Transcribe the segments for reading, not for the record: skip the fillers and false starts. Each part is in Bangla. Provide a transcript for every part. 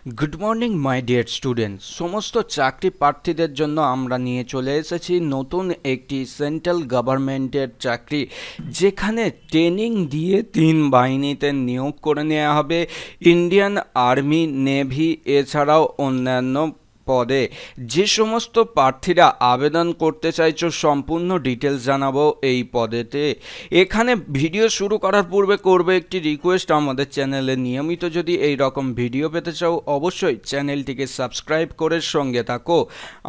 Good morning my dear students. সমস্ত চাকরি প্রার্থীদের জন্য আমরা নিয়ে চলে এসেছি নতুন একটি সেন্ট্রাল গভর্নমেন্টের চাকরি, যেখানে ট্রেনিং দিয়ে 3 বাহিনীতে নিয়োগ করে নেওয়া হবে। ইন্ডিয়ান আর্মি, নেভি এছাড়াও অন্যান্য পদে। যে সমস্ত প্রার্থীরা আবেদন করতে চাইছো সম্পূর্ণ ডিটেলস জানাবো এই পদেতে। এখানে ভিডিও শুরু করার পূর্বে করবে একটি রিকোয়েস্ট, আমাদের চ্যানেলে নিয়মিত যদি এই রকম ভিডিও পেতে চাও অবশ্যই চ্যানেলটিকে সাবস্ক্রাইব করে সঙ্গে থাকো।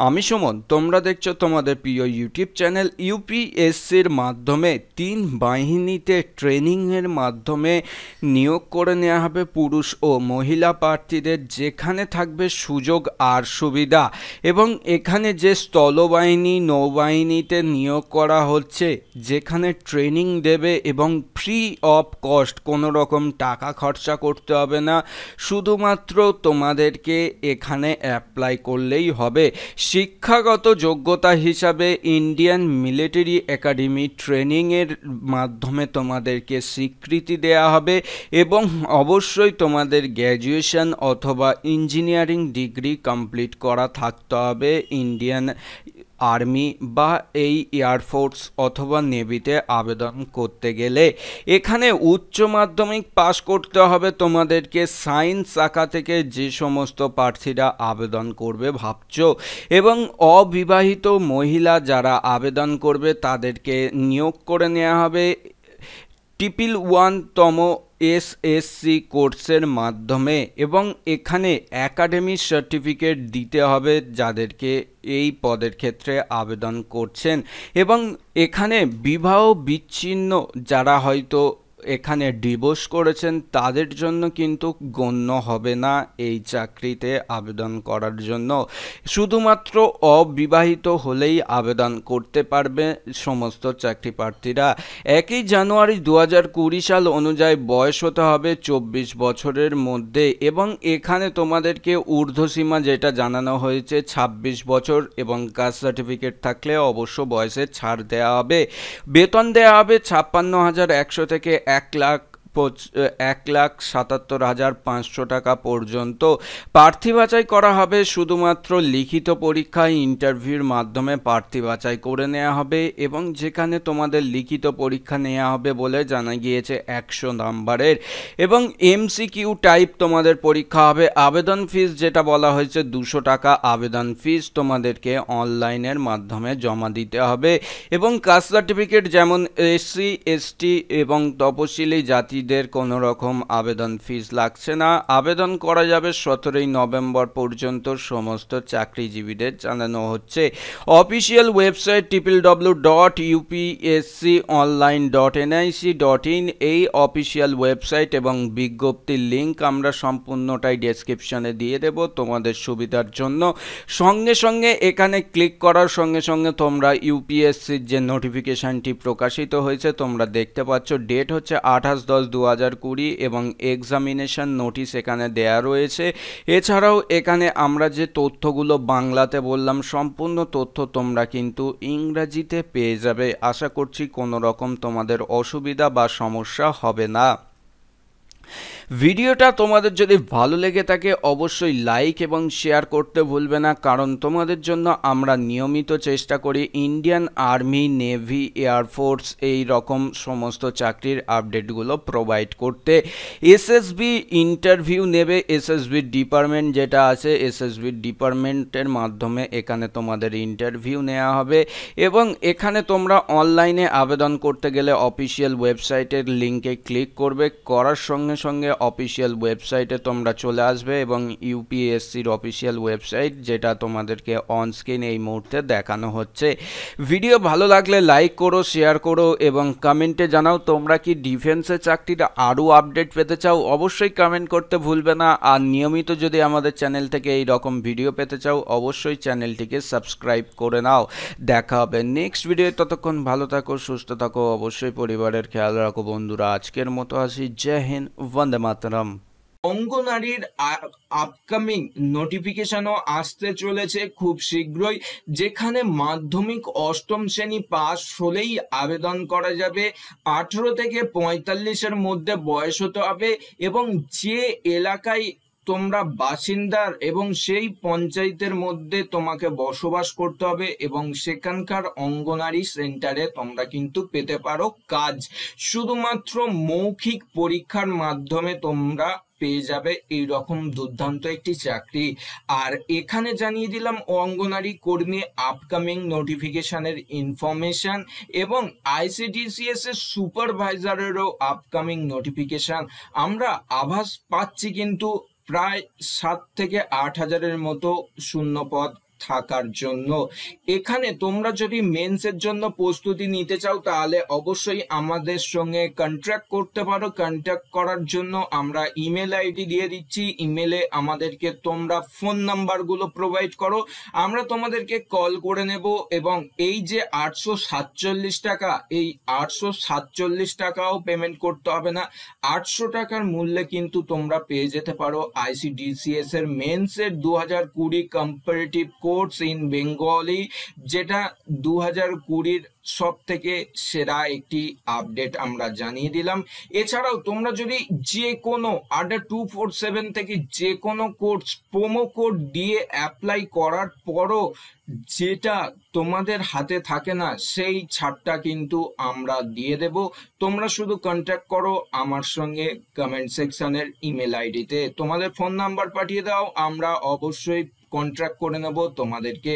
আমি সুমন, তোমরা দেখছো তোমাদের প্রিয় ইউটিউব চ্যানেল। ইউপিএসসির মাধ্যমে 3 বাহিনীতে ট্রেনিংয়ের মাধ্যমে নিয়োগ করে নেওয়া হবে পুরুষ ও মহিলা প্রার্থীদের, যেখানে থাকবে সুযোগ আর সুবিধা। এবং এখানে যে স্থলবাহিনী, নৌবাহিনীতে নিয়োগ করা হচ্ছে, যেখানে ট্রেনিং দেবে এবং ফ্রি অফ কস্ট, কোনো রকম টাকা খরচা করতে হবে না, শুধুমাত্র তোমাদেরকে এখানে অ্যাপ্লাই করলেই হবে। শিক্ষাগত যোগ্যতা হিসাবে ইন্ডিয়ান মিলিটারি একাডেমি ট্রেনিংয়ের মাধ্যমে তোমাদেরকে স্বীকৃতি দেওয়া হবে এবং অবশ্যই তোমাদের গ্র্যাজুয়েশন অথবা ইঞ্জিনিয়ারিং ডিগ্রি কমপ্লিট করা থাকতে হবে ইন্ডিয়ান আর্মি বা এই এয়ারফোর্স অথবা নেভিতে আবেদন করতে গেলে। এখানে উচ্চ মাধ্যমিক পাস করতে হবে তোমাদেরকে সায়েন্স শাখা থেকে, যে সমস্ত প্রার্থীরা আবেদন করবে ভাবছো। এবং অবিবাহিত মহিলা যারা আবেদন করবে তাদেরকে নিয়োগ করে নেওয়া হবে 111তম এসএসসি কোর্সের মাধ্যমে। এবং এখানে একাডেমিক সার্টিফিকেট দিতে হবে যাদেরকে এই পদের ক্ষেত্রে আবেদন করছেন। এবং এখানে বিবাহ বিচ্ছিন্ন যারা হয়তো এখানে ডিভোর্স করেছেন তাদের জন্য কিন্তু গণ্য হবে না এই চাকরিতে আবেদন করার জন্য। শুধুমাত্র অবিবাহিত হলেই আবেদন করতে পারবে সমস্ত চাকরি প্রার্থীরা। 1 জানুয়ারি 2020 সাল অনুযায়ী বয়স হতে হবে 24 বছরের মধ্যে। এবং এখানে তোমাদেরকে ঊর্ধ্বসীমা যেটা জানানো হয়েছে 26 বছর, এবং কাস্ট সার্টিফিকেট থাকলে অবশ্য বয়সে ছাড় দেওয়া হবে। বেতন দেওয়া হবে 56,100 থেকে 1,77,500 টাকা পর্যন্ত। প্রার্থী বাছাই করা হবে শুধুমাত্র লিখিত পরীক্ষায়, ইন্টারভিউর মাধ্যমে প্রার্থী বাছাই করে নেওয়া হবে। এবং যেখানে তোমাদের লিখিত পরীক্ষা নেওয়া হবে বলে জানা গিয়েছে 100 নাম্বারের, এবং এমসিকিউ টাইপ তোমাদের পরীক্ষা হবে। আবেদন ফিস যেটা বলা হয়েছে 200 টাকা আবেদন ফিস তোমাদেরকে অনলাইনের মাধ্যমে জমা দিতে হবে। এবং কাস্ট সার্টিফিকেট যেমন এসসি, এসটি এবং তপশিলি জাতিদের কোনো রকম আবেদন ফিস লাগছে না। আবেদন করা যাবে 17 নভেম্বর পর্যন্ত সমস্ত চাকরিজীবীদের জানানো হচ্ছে। অফিসিয়াল ওয়েবসাইট www.upsconline.nic.in, এই অফিসিয়াল ওয়েবসাইট এবং বিজ্ঞপ্তির লিঙ্ক আমরা সম্পূর্ণটাই ডেসক্রিপশনে দিয়ে দেব তোমাদের সুবিধার জন্য। সঙ্গে সঙ্গে এখানে ক্লিক করার সঙ্গে সঙ্গে তোমরা ইউপিএসসির যে নোটিফিকেশানটি প্রকাশিত হয়েছে তোমরা দেখতে পাচ্ছ। ডেট হচ্ছে 28/10/2020 এবং এক্সামিনেশন নোটিশ এখানে দেয়া রয়েছে। এছাড়াও এখানে আমরা যে তথ্যগুলো বাংলাতে বললাম সম্পূর্ণ তথ্য তোমরা কিন্তু ইংরাজিতে পেয়ে যাবে। আশা করছি কোনো রকম তোমাদের অসুবিধা বা সমস্যা হবে না। ভিডিওটা তোমাদের যদি ভালো লেগে থাকে অবশ্যই লাইক এবং শেয়ার করতে ভুলবে না, কারণ তোমাদের জন্য আমরা নিয়মিত চেষ্টা করি ইন্ডিয়ান আর্মি, নেভি, এয়ারফোর্স এই রকম সমস্ত চাকরির আপডেটগুলো প্রোভাইড করতে। এসএসবি ইন্টারভিউ নেবে, এসএসবি ডিপার্টমেন্ট যেটা আছে এসএসবি ডিপার্টমেন্টের মাধ্যমে এখানে তোমাদের ইন্টারভিউ নেওয়া হবে। এবং এখানে তোমরা অনলাইনে আবেদন করতে গেলে অফিসিয়াল ওয়েবসাইটের লিঙ্কে ক্লিক করবে, করার সঙ্গে সঙ্গে অফিসিয়াল ওয়েবসাইটে তোমরা চলে আসবে এবং ইউপিএসসির অফিসিয়াল ওয়েবসাইট যেটা তোমাদেরকে অন স্ক্রিন এই মুহূর্তে দেখানো হচ্ছে। ভিডিও ভালো লাগলে লাইক করো, শেয়ার করো এবং কমেন্টে জানাও তোমরা কি ডিফেন্সের চাকরিটা আরও আপডেট পেতে চাও। অবশ্যই কমেন্ট করতে ভুলবে না। আর নিয়মিত যদি আমাদের চ্যানেল থেকে এই রকম ভিডিও পেতে চাও অবশ্যই চ্যানেলটিকে সাবস্ক্রাইব করে নাও। দেখা হবে নেক্সট ভিডিও। ততক্ষণ ভালো থাকো, সুস্থ থাকো, অবশ্যই পরিবারের খেয়াল রাখো বন্ধুরা। আজকের মতো আসি। জয় হিন্দ, বন্দে মাতরম। অঙ্গনারীর আপকামিং নোটিফিকেশনও আসতে চলেছে খুব শীঘ্রই, যেখানে মাধ্যমিক অষ্টম শ্রেণী পাস হলেই আবেদন করা যাবে। 18 থেকে 45-এর মধ্যে বয়স হতে হবে এবং যে এলাকায় তোমরা বাসিন্দার এবং সেই পঞ্চায়েতের মধ্যে তোমাকে বসবাস করতে হবে এবং সেখানকার অঙ্গনারী সেন্টারে তোমরা কিন্তু পেতে পারো কাজ। শুধুমাত্র মৌখিক পরীক্ষার মাধ্যমে তোমরা পেয়ে যাবে এই রকম দুর্দান্ত একটি চাকরি। আর এখানে জানিয়ে দিলাম অঙ্গনারী কর্মী আপকামিং নোটিফিকেশনের ইনফরমেশন এবং আইসিডিসিএস এর সুপারভাইজারেরও আপকামিং নোটিফিকেশন। আমরা আভাস পাচ্ছি কিন্তু প্রায় 7 থেকে 8 হাজারের মতো শূন্য পদ থাকার জন্য। এখানে তোমরা যদি মেন্সের জন্য প্রস্তুতি নিতে চাও তাহলে অবশ্যই আমাদের সঙ্গে কন্ট্যাক্ট করতে পারো। কন্ট্যাক্ট করার জন্য আমরা ইমেল আইডি দিয়ে দিচ্ছি, ইমেলে আমাদেরকে তোমরা ফোন নাম্বারগুলো প্রোভাইড করো, আমরা তোমাদেরকে কল করে নেব। এবং এই যে 847 টাকা, এই 847 টাকাও পেমেন্ট করতে হবে না, 800 টাকার মূল্যে কিন্তু তোমরা পেয়ে যেতে পারো আইসিডিসিএস এর মেন্সের 2020 কম্পারেটিভ কোর্স ইন বেঙ্গলি, যেটা 2020 সব থেকে সেরা একটি আপডেট আমরা জানিয়ে দিলাম। এছাড়াও তোমরা যদি যে কোনো আন্ডার 247 থেকে যে কোনো কোর্স প্রোমো কোড দিয়ে অ্যাপ্লাই করার পরও যেটা তোমাদের হাতে থাকে না, সেই ছাড়টা কিন্তু আমরা দিয়ে দেব। তোমরা শুধু কন্ট্যাক্ট করো আমার সঙ্গে কমেন্ট সেকশনের ইমেল আইডিতে, তোমাদের ফোন নাম্বার পাঠিয়ে দাও, আমরা অবশ্যই কন্ট্রাক্ট করে নেব তোমাদেরকে।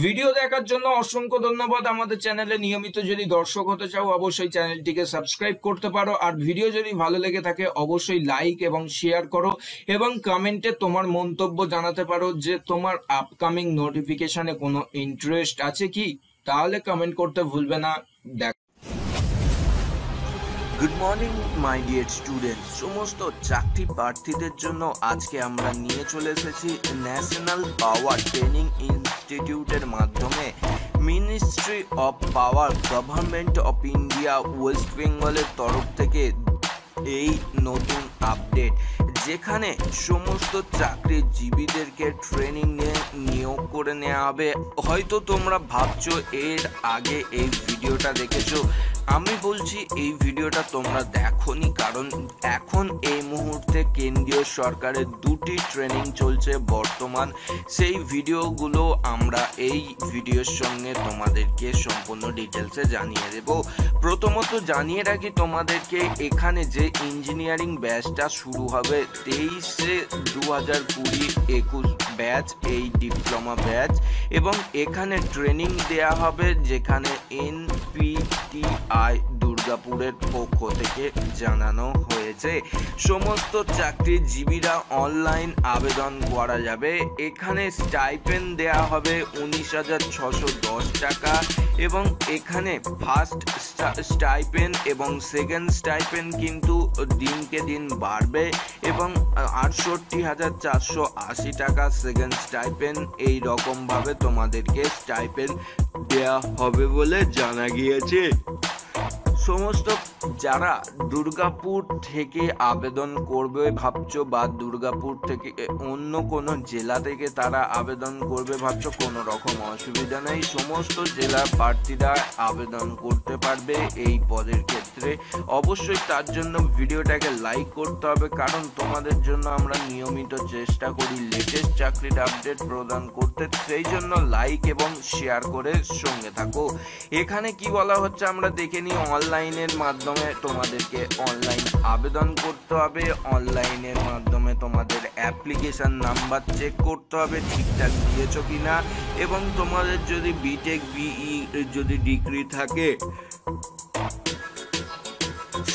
ভিডিও দেখার জন্য অসংখ্য ধন্যবাদ। আমাদের চ্যানেলে নিয়মিত যদি দর্শক হতে চাও অবশ্যই চ্যানেলটিকে সাবস্ক্রাইব করতে পারো। আর ভিডিও যদি ভালো লেগে থাকে অবশ্যই লাইক এবং শেয়ার করো এবং কমেন্টে তোমার মন্তব্য জানাতে পারো যে তোমার আপকামিং নোটিফিকেশনে কোনো ইন্টারেস্ট আছে কি, তাহলে কমেন্ট করতে ভুলবে না। Good morning my dear student, সমস্ত চাকরি প্রার্থীদের জন্য আজকে আমরা নিয়ে চলে এসেছি ন্যাশনাল পাওয়ার ট্রেনিং ইনস্টিটিউটের মাধ্যমে ministry of power government of India West বেঙ্গলের তরফ থেকে এই নতুন আপডেট, যেখানে সমস্ত চাকরিজীবীদেরকে ট্রেনিং নিয়ে নিয়োগ করে নেওয়া হবে। হয়তো তোমরা ভাবছো এর আগে এই ভিডিওটা দেখেছো, আমি বলছি এই ভিডিওটা তোমরা দেখোনি, কারণ এখন এই মুহূর্তে কেন্দ্রীয় সরকারের 2টি ট্রেনিং চলছে বর্তমান। সেই ভিডিওগুলো আমরা এই ভিডিওর সঙ্গে তোমাদেরকে সম্পূর্ণ ডিটেলসে জানিয়ে দেব। প্রথমত জানিয়ে রাখি তোমাদেরকে, এখানে যে ইঞ্জিনিয়ারিং ব্যাচটা শুরু হবে 23/2021 ব্যাচ, এই ডিপ্লোমা ব্যাচ, এবং এখানে ট্রেনিং দেয়া হবে যেখানে NPTI দুর্গাপুরের পক্ষ থেকে জানানো হয়েছে। সমস্ত চাকরিজীবীরা অনলাইন আবেদন করা যাবে। এখানে স্টাইপেন্ড দেয়া হবে 19,610 টাকা এবং এখানে ফার্স্ট স্টাইপেন্ড এবং সেকেন্ড স্টাইপেন্ড কিন্তু দিনকে দিন বাড়বে এবং 68,480 টাকা সেকেন্ড স্টাইপেন্ড, এই রকমভাবে তোমাদেরকে স্টাইপেন্ড দেয়া হবে বলে জানা গিয়েছে। সমস্ত যারা দুর্গাপুর থেকে আবেদন করবে ভাবছো বা দুর্গাপুর থেকে অন্য কোনো জেলা থেকে তারা আবেদন করবে ভাবছো, কোনো রকম অসুবিধা নেই, সমস্ত জেলার প্রার্থীরা আবেদন করতে পারবে এই পদের ক্ষেত্রে। অবশ্যই তার জন্য ভিডিওটাকে লাইক করতে হবে, কারণ তোমাদের জন্য আমরা নিয়মিত চেষ্টা করি লেটেস্ট চাকরির আপডেট প্রদান করতে, সেই জন্য লাইক এবং শেয়ার করে সঙ্গে থাকো। এখানে কি বলা হচ্ছে আমরা দেখে নিই। অনলাইনের মাধ্যমে তোমাদেরকে অনলাইন আবেদন করতে হবে, অনলাইনের মাধ্যমে তোমাদের অ্যাপ্লিকেশন নাম্বার চেক করতে হবে ঠিকঠাক দিয়েছো কিনা, এবং তোমাদের যদি বিটেক বিই যদি ডিগ্রি থাকে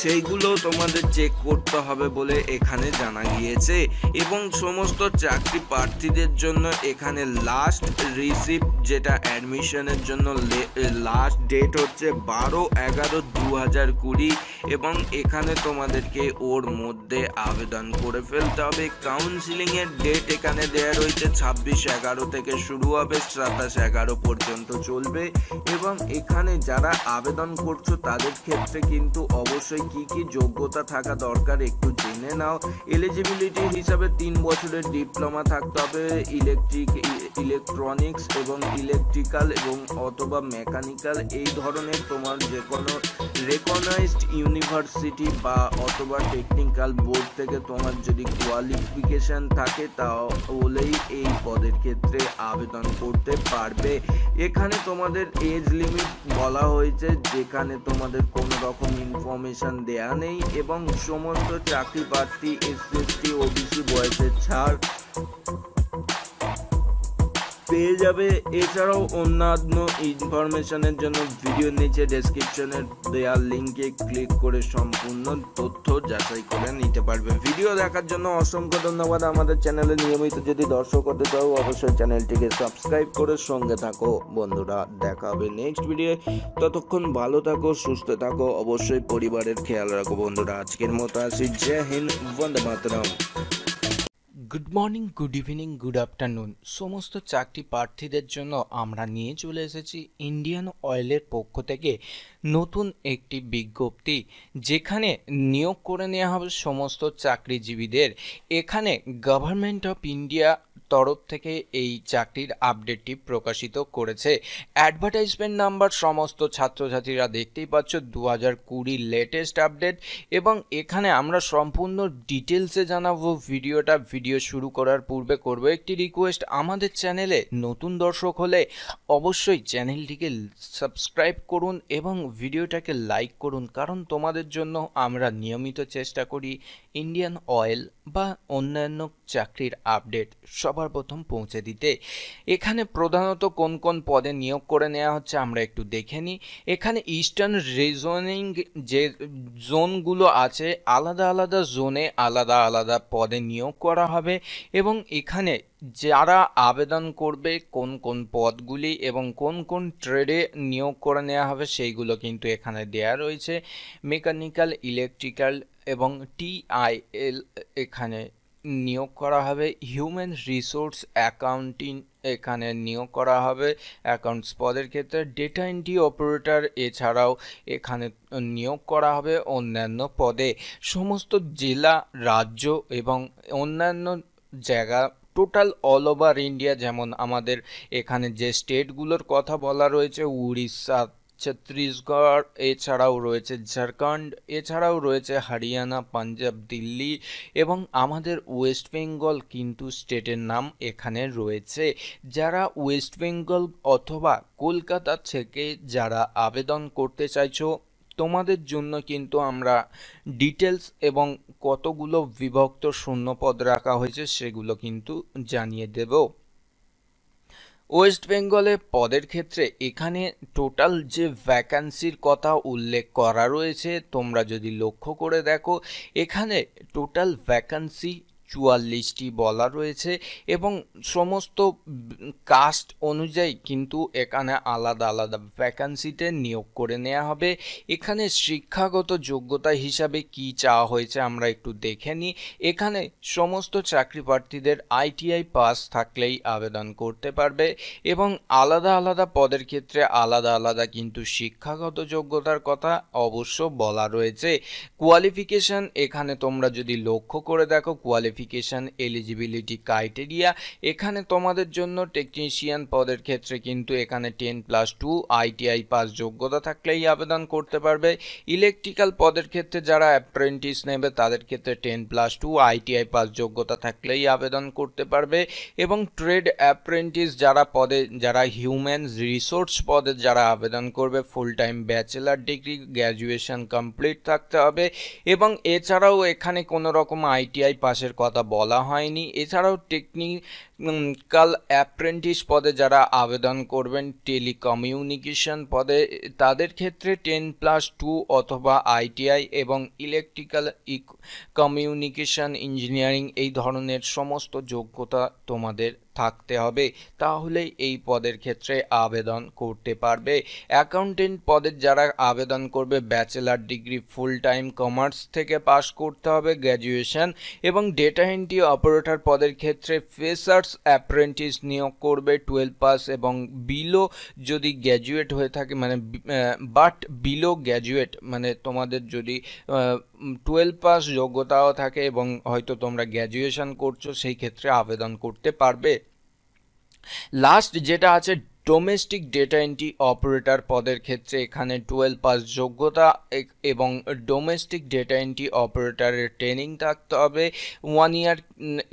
সেইগুলো তোমাদের চেক করতে হবে বলে এখানে জানা গিয়েছে। এবং সমস্ত চাকরি প্রার্থীদের জন্য এখানে লাস্ট রিসিপ্ট যেটা অ্যাডমিশনের জন্য লাস্ট ডেট হচ্ছে 12/11/2020 এবং এখানে তোমাদেরকে ওর মধ্যে আবেদন করে ফেলতে হবে। কাউন্সিলিংয়ের ডেট এখানে দেওয়া রয়েছে 26/11 থেকে শুরু হবে, 27/11 পর্যন্ত চলবে। এবং এখানে যারা আবেদন করছো তাদের ক্ষেত্রে কিন্তু অবশ্যই অবশ্যই কি কি যোগ্যতা থাকা দরকার একটু জেনে নাও। এলিজিবিলিটি হিসাবে 3 বছরের ডিপ্লোমা থাকতে হবে ইলেকট্রনিক্স এবং ইলেকট্রিক্যাল এবং অথবা মেকানিক্যাল এই ধরনের তোমার যে কোনো রেকগনাইজড ইউনিভার্সিটি বা অথবা টেকনিক্যাল বোর্ড থেকে তোমার যদি কোয়ালিফিকেশন থাকে তাহলেই এই পদের ক্ষেত্রে আবেদন করতে পারবে। এখানে তোমাদের এজ লিমিট বলা হয়েছে, যেখানে তোমাদের কোনো রকম ইনফরমেশন দেয়া নেই এবং সমস্ত চাকরি প্রার্থী এসসি ওবিসি বয়সের ছাড় পেয়ে যাবে। এছাড়াও অন্যান্য ইনফরমেশনের জন্য ভিডিও নিচে ডেসক্রিপশনের দেওয়া লিঙ্কে ক্লিক করে সম্পূর্ণ তথ্য যাচাই করে নিতে পারবে। ভিডিও দেখার জন্য অসংখ্য ধন্যবাদ। আমাদের চ্যানেলে নিয়মিত যদি দর্শক হতে চাও অবশ্যই চ্যানেলটিকে সাবস্ক্রাইব করে সঙ্গে থাকো। বন্ধুরা, দেখা হবে নেক্সট ভিডিও। ততক্ষণ ভালো থাকো, সুস্থ থাকো, অবশ্যই পরিবারের খেয়াল রাখো। বন্ধুরা, আজকের মতো আসি। জয় হিন্দ, বন্দে মাতরম। Good morning, good evening, good afternoon সমস্ত চাকরি প্রার্থীদের জন্য আমরা নিয়ে চলে এসেছি ইন্ডিয়ান অয়েলের পক্ষ থেকে নতুন একটি বিজ্ঞপ্তি, যেখানে নিয়োগ করে নেওয়া হবে সমস্ত চাকরিজীবীদের। এখানে গভর্নমেন্ট অফ ইন্ডিয়া তরফ থেকে এই চাকরির আপডেটটি প্রকাশিত করেছে। অ্যাডভার্টাইজমেন্ট নাম্বার সমস্ত ছাত্রছাত্রীরা দেখতেই পাচ্ছ, 2020 লেটেস্ট আপডেট। এবং এখানে আমরা সম্পূর্ণ ডিটেলসে জানাবো। ভিডিও শুরু করার পূর্বে করবো একটি রিকোয়েস্ট, আমাদের চ্যানেলে নতুন দর্শক হলে অবশ্যই চ্যানেলটিকে সাবস্ক্রাইব করুন এবং ভিডিওটাকে লাইক করুন, কারণ তোমাদের জন্য আমরা নিয়মিত চেষ্টা করি ইন্ডিয়ান অয়েল বা অন্যান্য চাকরির আপডেট সবার প্রথম পৌঁছে দিতে। এখানে প্রধানত কোন কোন পদে নিয়োগ করে নেওয়া হচ্ছে আমরা একটু দেখে নিই। এখানে ইস্টার্ন রিজনিং যে জোনগুলো আছে, আলাদা আলাদা জোনে আলাদা আলাদা পদে নিয়োগ করা হবে এবং এখানে যারা আবেদন করবে কোন কোন পদগুলি এবং কোন কোন ট্রেডে নিয়োগ করে নেওয়া হবে সেইগুলো কিন্তু এখানে দেয়া রয়েছে। মেকানিক্যাল, ইলেকট্রিক্যাল এবং টিআইএল এখানে নিয়োগ করা হবে। হিউম্যান রিসোর্স অ্যাকাউন্টিং এখানে নিয়োগ করা হবে অ্যাকাউন্টস পদের ক্ষেত্রে। ডেটা এন্ট্রি অপারেটর এছাড়াও এখানে নিয়োগ করা হবে অন্যান্য পদে। সমস্ত জেলা, রাজ্য এবং অন্যান্য জায়গা টোটাল অল ওভার ইন্ডিয়া, যেমন আমাদের এখানে যে স্টেটগুলোর কথা বলা রয়েছে, উড়িষ্যা, ছত্তিশগড়, এছাড়াও রয়েছে ঝাড়খণ্ড, এছাড়াও রয়েছে হরিয়ানা, পাঞ্জাব, দিল্লি এবং আমাদের ওয়েস্ট বেঙ্গল কিন্তু স্টেটের নাম এখানে রয়েছে। যারা ওয়েস্ট বেঙ্গল অথবা কলকাতা থেকে যারা আবেদন করতে চাইছো, তোমাদের জন্য কিন্তু আমরা ডিটেলস এবং কতগুলো বিভক্ত শূন্যপদ রাখা হয়েছে সেগুলো কিন্তু জানিয়ে দেব। ওয়েস্ট বেঙ্গলে পদের ক্ষেত্রে এখানে টোটাল যে ভ্যাকান্সির কথা উল্লেখ করা রয়েছে, তোমরা যদি লক্ষ্য করে দেখো এখানে টোটাল ভ্যাকান্সি 44টি বলা রয়েছে এবং সমস্ত কাস্ট অনুযায়ী কিন্তু এখানে আলাদা আলাদা ভ্যাকান্সিতে নিয়োগ করে নেওয়া হবে। এখানে শিক্ষাগত যোগ্যতা হিসাবে কি চাওয়া হয়েছে আমরা একটু দেখে নিই। এখানে সমস্ত চাকরি প্রার্থীদের আইটিআই পাস থাকলেই আবেদন করতে পারবে এবং আলাদা আলাদা পদের ক্ষেত্রে আলাদা আলাদা কিন্তু শিক্ষাগত যোগ্যতার কথা অবশ্য বলা রয়েছে। কোয়ালিফিকেশন এখানে তোমরা যদি লক্ষ্য করে দেখো, কোয়ালিফিকেশন এলিজিবিলিটি ক্রাইটেরিয়া এখানে তোমাদের জন্য টেকনিশিয়ান পদের ক্ষেত্রে কিন্তু এখানে 10+2 আইটিআই পাস যোগ্যতা থাকলেই আবেদন করতে পারবে। ইলেকট্রিক্যাল পদের ক্ষেত্রে যারা অ্যাপ্রেন্টিস নেবে তাদের ক্ষেত্রে 10+2 আইটিআই পাস যোগ্যতা থাকলেই আবেদন করতে পারবে এবং ট্রেড অ্যাপ্রেন্টিস যারা হিউম্যান রিসোর্স পদে যারা আবেদন করবে full time bachelor degree graduation complete থাকতে হবে এবং এছাড়াও এখানে কোনো রকম আইটিআই পাসের কথা বলা হয়নি। এছাড়াও টেকনিক্যাল অ্যাপ্রেন্টিস পদে যারা আবেদন করবেন টেলিকমিউনিকেশন পদে, তাদের ক্ষেত্রে 10+2 অথবা আইটিআই এবং ইলেকট্রিক্যাল কমিউনিকেশন ইঞ্জিনিয়ারিং এই ধরনের সমস্ত যোগ্যতা তোমাদের থাকতে হবে, তাহলেই এই পদের ক্ষেত্রে আবেদন করতে পারবে। অ্যাকাউন্টেন্ট পদের যারা আবেদন করবে bachelor degree full time commerce থেকে পাশ করতে হবে গ্র্যাজুয়েশন, এবং ডেটা এন্ট্রি অপারেটর পদের ক্ষেত্রে ফ্রেশার্স অ্যাপ্রেন্টিস নিয়োগ করবে 12 পাস এবং বিলো যদি গ্র্যাজুয়েট হয়ে থাকে, মানে বাট বিলো গ্র্যাজুয়েট মানে তোমাদের যদি 12 পাস যোগ্যতাও থাকে এবং হয়তো তোমরা গ্র্যাজুয়েশন করছো, সেই ক্ষেত্রে আবেদন করতে পারবে। লাস্ট যেটা আছে ডোমেস্টিক ডেটা এন্ট্রি অপারেটর পদের ক্ষেত্রে এখানে 12 পাস যোগ্যতা এবং ডোমেস্টিক ডেটা এন্ট্রি অপারেটরের ট্রেনিং থাকতে হবে 1 ইয়ার,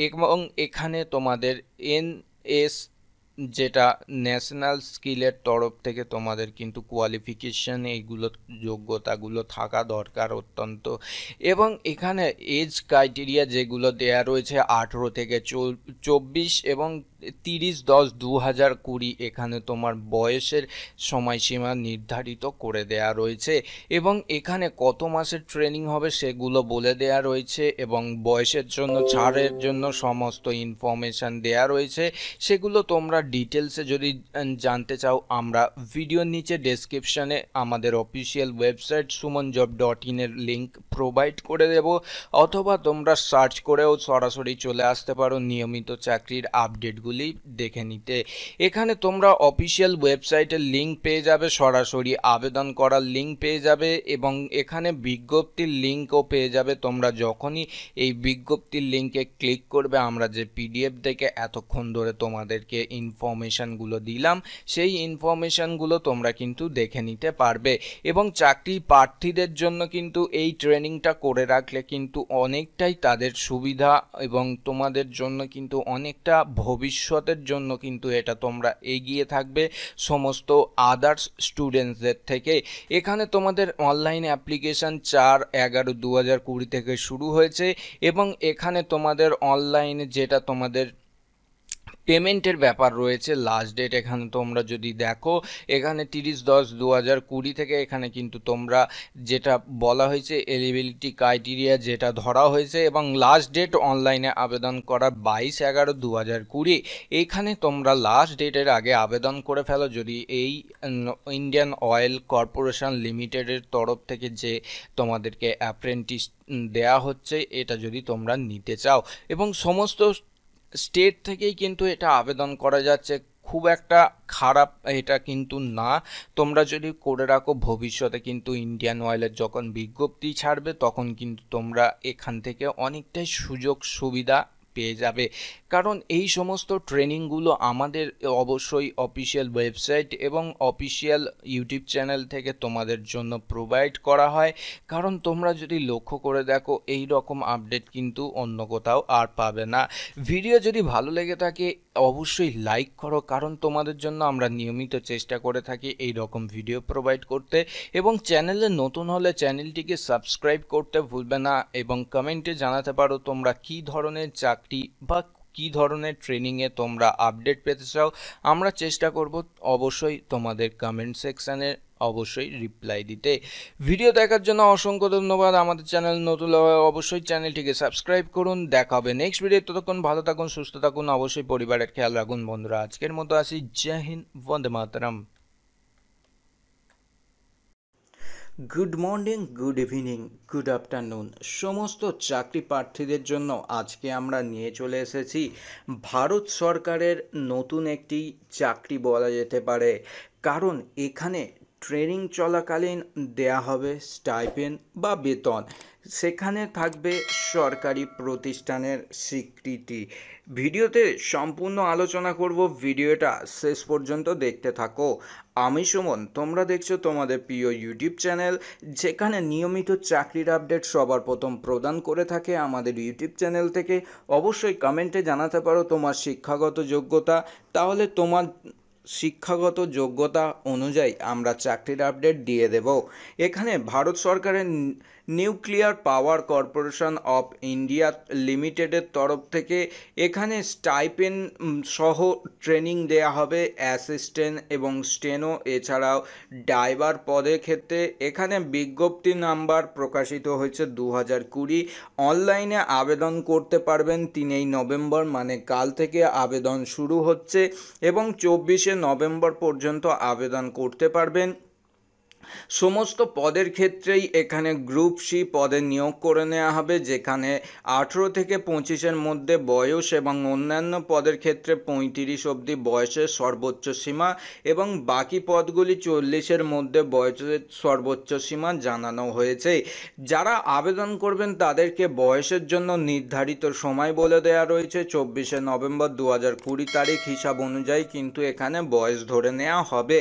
এবং এখানে তোমাদের এনএস যেটা ন্যাশনাল স্কিলের তরফ থেকে তোমাদের কিন্তু কোয়ালিফিকেশন এইগুলো যোগ্যতাগুলো থাকা দরকার অত্যন্ত। এবং এখানে এজ ক্রাইটেরিয়া যেগুলো দেয়া রয়েছে 18 থেকে 24 এবং 30/10/2020 এখানে তোমার বয়সের সময়সীমা নির্ধারিত করে দেয়া রয়েছে, এবং এখানে কত মাসের ট্রেনিং হবে সেগুলো বলে দেয়া রয়েছে, এবং বয়সের জন্য ছাড়ের জন্য সমস্ত ইনফরমেশান দেয়া রয়েছে। সেগুলো তোমরা ডিটেলসে যদি জানতে চাও আমরা ভিডিওর নিচে ডেসক্রিপশানে আমাদের অফিসিয়াল ওয়েবসাইট sumonjob.in এর লিঙ্ক প্রোভাইড করে দেব, অথবা তোমরা সার্চ করেও সরাসরি চলে আসতে পারো নিয়মিত চাকরির আপডেটগুলি দেখে নিতে। এখানে তোমরা অফিসিয়াল ওয়েবসাইটের লিঙ্ক পেয়ে যাবে, সরাসরি আবেদন করার লিঙ্ক পেয়ে যাবে, এবং এখানে বিজ্ঞপ্তির লিঙ্কও পেয়ে যাবে। তোমরা যখনই এই বিজ্ঞপ্তির লিঙ্কে ক্লিক করবে, আমরা যে পিডিএফ দেখে এতক্ষণ ধরে তোমাদেরকে ইনফরমেশানগুলো দিলাম সেই ইনফরমেশানগুলো তোমরা কিন্তু দেখে নিতে পারবে। এবং চাকরি প্রার্থীদের জন্য কিন্তু এই ট্রেনিংটা করে রাখলে কিন্তু অনেকটাই তাদের সুবিধা, এবং তোমাদের জন্য কিন্তু অনেকটা ভবিষ্যতের জন্য কিন্তু এটা তোমরা এগিয়ে থাকবে সমস্ত আদার্স স্টুডেন্টসদের থেকে। এখানে তোমাদের অনলাইন অ্যাপ্লিকেশান 4/11/2020 থেকে শুরু হয়েছে, এবং এখানে তোমাদের অনলাইনে যেটা তোমাদের পেমেন্টের ব্যাপার রয়েছে, লাস্ট ডেট এখানে তোমরা যদি দেখো এখানে 30/10/2020 থেকে এখানে কিন্তু তোমরা যেটা বলা হয়েছে এলিজিবিলিটি ক্রাইটেরিয়া যেটা ধরা হয়েছে, এবং লাস্ট ডেট অনলাইনে আবেদন করা 22/11/2020। এইখানে তোমরা লাস্ট ডেটের আগে আবেদন করে ফেলো যদি এই ইন্ডিয়ান অয়েল কর্পোরেশন লিমিটেডের তরফ থেকে যে তোমাদেরকে অ্যাপ্রেন্টিস দেয়া হচ্ছে এটা যদি তোমরা নিতে চাও। এবং সমস্ত স্টেট থেকেই কিন্তু এটা আবেদন করা যাচ্ছে, খুব একটা খারাপ এটা কিন্তু না। তোমরা যদি করে রাখো ভবিষ্যতে কিন্তু ইন্ডিয়ান অয়েলের যখন বিজ্ঞপ্তি ছাড়বে তখন কিন্তু তোমরা এখান থেকে অনেকটাই সুযোগ সুবিধা পেয়ে যাবে। কারণ এই সমস্ত ট্রেনিংগুলো আমাদের অবশ্যই অফিসিয়াল ওয়েবসাইট এবং অফিসিয়াল ইউটিউব চ্যানেল থেকে তোমাদের জন্য প্রোভাইড করা হয়। কারণ তোমরা যদি লক্ষ্য করে দেখো এই রকম আপডেট কিন্তু অন্য কোথাও আর পাবে না। ভিডিও যদি ভালো লেগে থাকে অবশ্যই লাইক করো, কারণ তোমাদের জন্য আমরা নিয়মিত চেষ্টা করে থাকি এই রকম ভিডিও প্রোভাইড করতে। এবং চ্যানেলে নতুন হলে চ্যানেলটিকে সাবস্ক্রাইব করতে ভুলবে না, এবং কমেন্টে জানাতে পারো তোমরা কী ধরনের চাকরি বা কী ধরনের ট্রেনিংয়ে তোমরা আপডেট পেতে চাও। আমরা চেষ্টা করব অবশ্যই তোমাদের কমেন্ট সেকশানে অবশ্যই রিপ্লাই দিতে। ভিডিও দেখার জন্য অসংখ্য ধন্যবাদ। আমাদের চ্যানেল নতুন হলে অবশ্যই চ্যানেলটিকে সাবস্ক্রাইব করুন। দেখা হবে নেক্সট ভিডিও। ততক্ষণ ভালো থাকুন, সুস্থ থাকুন, অবশ্যই পরিবারের খেয়াল রাখুন। বন্ধুরা আজকের মতো আসি। জয় হিন্দ, বন্দে মাতরম। Good morning, good evening, good afternoon সমস্ত চাকরি প্রার্থীদের জন্য আজকে আমরা নিয়ে চলে এসেছি ভারত সরকারের নতুন একটি চাকরি বলা যেতে পারে। কারণ এখানে ট্রেনিং চলাকালীন দেয়া হবে স্টাইপেন্ড বা বেতন, সেখানে থাকবে সরকারি প্রতিষ্ঠানের স্বীকৃতি। ভিডিওতে সম্পূর্ণ আলোচনা করব, ভিডিওটা শেষ পর্যন্ত দেখতে থাকো। আমি সুমন, তোমরা দেখছো তোমাদের প্রিয় ইউটিউব চ্যানেল, যেখানে নিয়মিত চাকরির আপডেট সবার প্রথম প্রদান করে থাকে আমাদের ইউটিউব চ্যানেল থেকে। অবশ্যই কমেন্টে জানাতে পারো তোমার শিক্ষাগত যোগ্যতা, তাহলে তোমার শিক্ষাগত যোগ্যতা অনুযায়ী আমরা চাকরির আপডেট দিয়ে দেব। এখানে ভারত সরকারের nuclear power corporation of India লিমিটেডের তরফ থেকে এখানে স্টাইপেন সহ ট্রেনিং দেয়া হবে অ্যাসিস্ট্যান্ট এবং স্টেনো, এছাড়াও ড্রাইভার পদের ক্ষেত্রে। এখানে বিজ্ঞপ্তি নাম্বার প্রকাশিত হয়েছে 2020। অনলাইনে আবেদন করতে পারবেন 3 নভেম্বর, মানে কাল থেকে আবেদন শুরু হচ্ছে এবং 24 নভেম্বর পর্যন্ত আবেদন করতে পারবেন। সমস্ত পদের ক্ষেত্রেই এখানে গ্রুপ সি পদে নিয়োগ করে নেওয়া হবে, যেখানে 18 থেকে 25-এর মধ্যে বয়স এবং অন্যান্য পদের ক্ষেত্রে 35 অবধি বয়সের সর্বোচ্চ সীমা এবং বাকি পদগুলি 40-এর মধ্যে বয়সের সর্বোচ্চ সীমা জানানো হয়েছে। যারা আবেদন করবেন তাদেরকে বয়সের জন্য নির্ধারিত সময় বলে দেওয়া রয়েছে 24 নভেম্বর 2020 তারিখ হিসাব অনুযায়ী, কিন্তু এখানে বয়স ধরে নেওয়া হবে।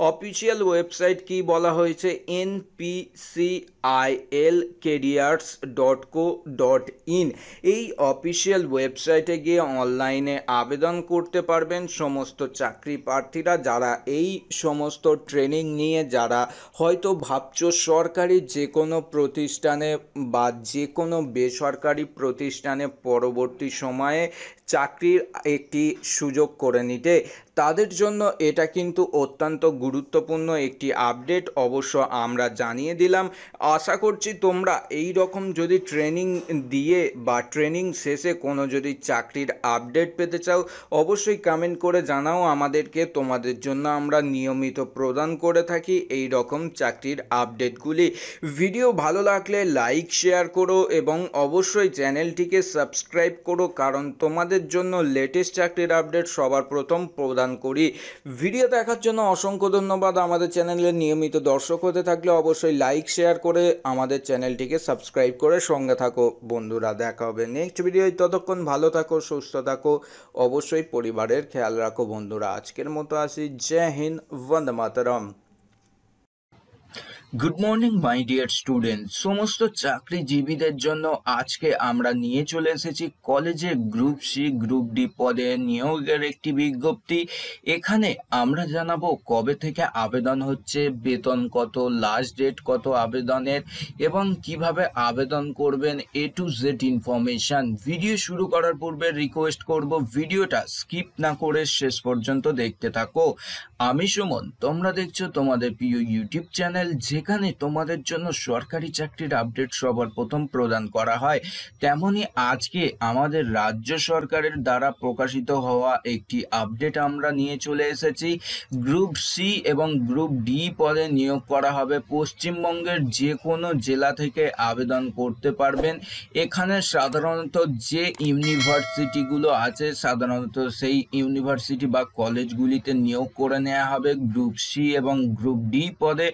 অফিসিয়াল ওয়েবসাইট কি বলা হয়েছে, npcilcareers.co.in। এই অফিসিয়াল ওয়েবসাইটে গিয়ে অনলাইনে আবেদন করতে পারবেন সমস্ত চাকরি প্রার্থীরা, যারা এই সমস্ত ট্রেনিং নিয়ে যারা হয়তো ভাবছো সরকারি যে কোনো প্রতিষ্ঠানে বা যে কোনো বেসরকারি প্রতিষ্ঠানে পরবর্তী সময়ে চাকরির একটি সুযোগ করে নিতে, তাদের জন্য এটা কিন্তু অত্যন্ত গুরুত্বপূর্ণ একটি আপডেট অবশ্য আমরা জানিয়ে দিলাম। আশা করছি তোমরা এই রকম যদি ট্রেনিং দিয়ে বা ট্রেনিং শেষে কোনো যদি চাকরির আপডেট পেতে চাও অবশ্যই কমেন্ট করে জানাও আমাদেরকে। তোমাদের জন্য আমরা নিয়মিত প্রদান করে থাকি এই রকম চাকরির আপডেটগুলি। ভিডিও ভালো লাগলে লাইক শেয়ার করো এবং অবশ্যই চ্যানেলটিকে সাবস্ক্রাইব করো, কারণ তোমাদের জন্য লেটেস্ট চাকরির আপডেট সবার প্রথম প্রদান করি। ভিডিও দেখার জন্য অসংখ্য ধন্যবাদ। আমাদের চ্যানেলের নিয়মিত দর্শক হতে থাকলে অবশ্যই লাইক শেয়ার করে আমাদের চ্যানেলটিকে সাবস্ক্রাইব করে সঙ্গে থাকো বন্ধুরা। দেখা হবে নেক্সট ভিডিওয়, ততক্ষণ ভালো থাকো, সুস্থ থাকো, অবশ্যই পরিবারের খেয়াল রাখো বন্ধুরা। আজকের মতো আসি, জয় হিন্দ, বন্দে মাতরম। Good morning my dear student. সমস্ত চাকরিজীবীদের জন্য আজকে আমরা নিয়ে চলে এসেছি কলেজে গ্রুপ সি গ্রুপ ডি পদে নিয়োগের একটি বিজ্ঞপ্তি। এখানে আমরা জানাবো কবে থেকে আবেদন হচ্ছে, বেতন কত, লাস্ট ডেট কত আবেদনের এবং কিভাবে আবেদন করবেন, A to Z information. Video শুরু করার পূর্বে রিকোয়েস্ট করব ভিডিওটা স্কিপ না করে শেষ পর্যন্ত দেখতে থাকো। আমি সুমন, তোমরা দেখছো তোমাদের প্রিয় ইউটিউব চ্যানেল, যেখানে তোমাদের জন্য সরকারি চাকরির আপডেট সবার প্রথম প্রদান করা হয়। তেমনি আজকে আমাদের রাজ্য সরকারের দ্বারা প্রকাশিত হওয়া একটি আপডেট আমরা নিয়ে চলে এসেছি। গ্রুপ সি এবং গ্রুপ ডি পদে নিয়োগ করা হবে। পশ্চিমবঙ্গের যে কোনো জেলা থেকে আবেদন করতে পারবেন। এখানে সাধারণত যে ইউনিভার্সিটিগুলো আছে সাধারণত সেই ইউনিভার্সিটি বা কলেজগুলিতে নিয়োগ করে নেওয়া হবে গ্রুপ সি এবং গ্রুপ ডি পদে।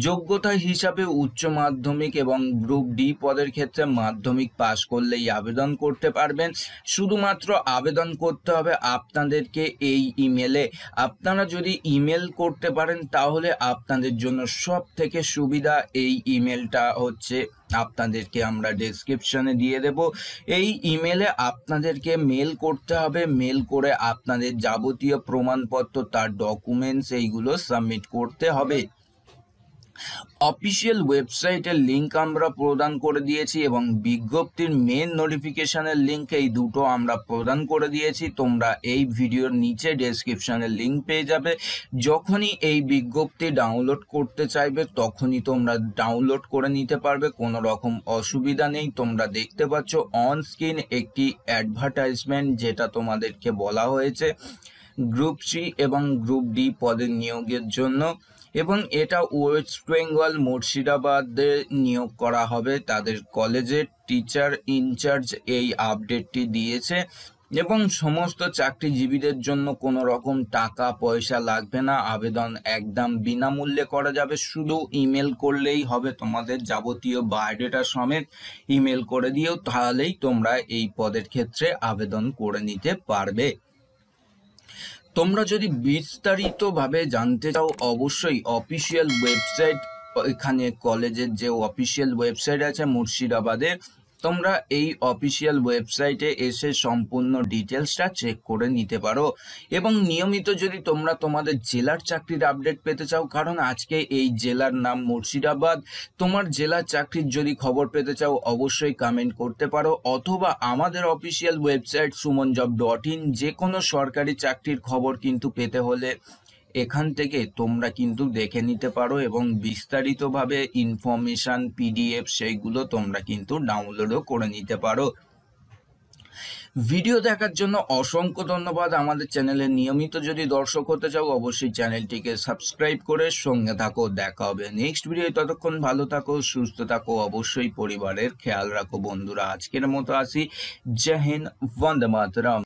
যোগ্যতা হিসাবে উচ্চ মাধ্যমিক এবং গ্রুপ ডি পদের ক্ষেত্রে মাধ্যমিক পাস করলেই আবেদন করতে পারবেন। শুধুমাত্র আবেদন করতে হবে আপনাদেরকে এই ইমেলে। আপনারা যদি ইমেল করতে পারেন তাহলে আপনাদের জন্য সব থেকে সুবিধা। এই ইমেলটা হচ্ছে আপনাদেরকে আমরা ডেসক্রিপশনে দিয়ে দেব। এই ইমেলে আপনাদেরকে মেল করতে হবে। মেল করে আপনাদের যাবতীয় প্রমাণপত্র, তার ডকুমেন্টস এইগুলো সাবমিট করতে হবে। অফিসিয়াল ওয়েবসাইটের লিঙ্ক আমরা প্রদান করে দিয়েছি এবং বিজ্ঞপ্তির মেন নোটিফিকেশনের লিঙ্ক, এই দুটো আমরা প্রদান করে দিয়েছি। তোমরা এই ভিডিওর নিচে ডেসক্রিপশনের লিঙ্ক পেয়ে যাবে। যখনই এই বিজ্ঞপ্তি ডাউনলোড করতে চাইবে তখনই তোমরা ডাউনলোড করে নিতে পারবে, কোনো রকম অসুবিধা নেই। তোমরা দেখতে পাচ্ছ অন স্ক্রিন একটি অ্যাডভার্টাইজমেন্ট, যেটা তোমাদেরকে বলা হয়েছে গ্রুপ সি এবং গ্রুপ ডি পদের নিয়োগের জন্য, এবং এটা ওয়েস্ট বেঙ্গল মুর্শিদাবাদে নিয়োগ করা হবে। তাদের কলেজের টিচার ইনচার্জ এই আপডেটটি দিয়েছে এবং সমস্ত চাকরিজীবীদের জন্য কোনো রকম টাকা পয়সা লাগবে না। আবেদন একদম বিনামূল্যে করা যাবে। শুধু ইমেল করলেই হবে, তোমাদের যাবতীয় বায়োডাটা সমেত ইমেল করে দিও, তাহলেই তোমরা এই পদের ক্ষেত্রে আবেদন করে নিতে পারবে। তোমরা যদি বিস্তারিতভাবে জানতে চাও অবশ্যই অফিসিয়াল ওয়েবসাইট, এখানে কলেজের যে অফিসিয়াল ওয়েবসাইট আছে মুর্শিদাবাদের, তোমরা এই অফিসিয়াল ওয়েবসাইটে এসে সম্পূর্ণ ডিটেলসটা চেক করে নিতে পারো। এবং নিয়মিত যদি তোমরা তোমাদের জেলার চাকরির আপডেট পেতে চাও, কারণ আজকে এই জেলার নাম মুর্শিদাবাদ, তোমার জেলার চাকরির যদি খবর পেতে চাও অবশ্যই কমেন্ট করতে পারো, অথবা আমাদের অফিসিয়াল ওয়েবসাইট sumonjob.in যে কোনো সরকারি চাকরির খবর কিন্তু পেতে হলে এখান থেকে তোমরা কিন্তু দেখে নিতে পারো এবং বিস্তারিতভাবে ইনফরমেশন পিডিএফ সেইগুলো তোমরা কিন্তু ডাউনলোডও করে নিতে পারো। ভিডিও দেখার জন্য অসংখ্য ধন্যবাদ। আমাদের চ্যানেলে নিয়মিত যদি দর্শক হতে চাও অবশ্যই চ্যানেলটিকে সাবস্ক্রাইব করে সঙ্গে থাকো। দেখা হবে নেক্সট ভিডিও। ততক্ষণ ভালো থাকো, সুস্থ থাকো, অবশ্যই পরিবারের খেয়াল রাখো বন্ধুরা। আজকের মতো আসি। জয় হিন্দ, বন্দে মাতরম।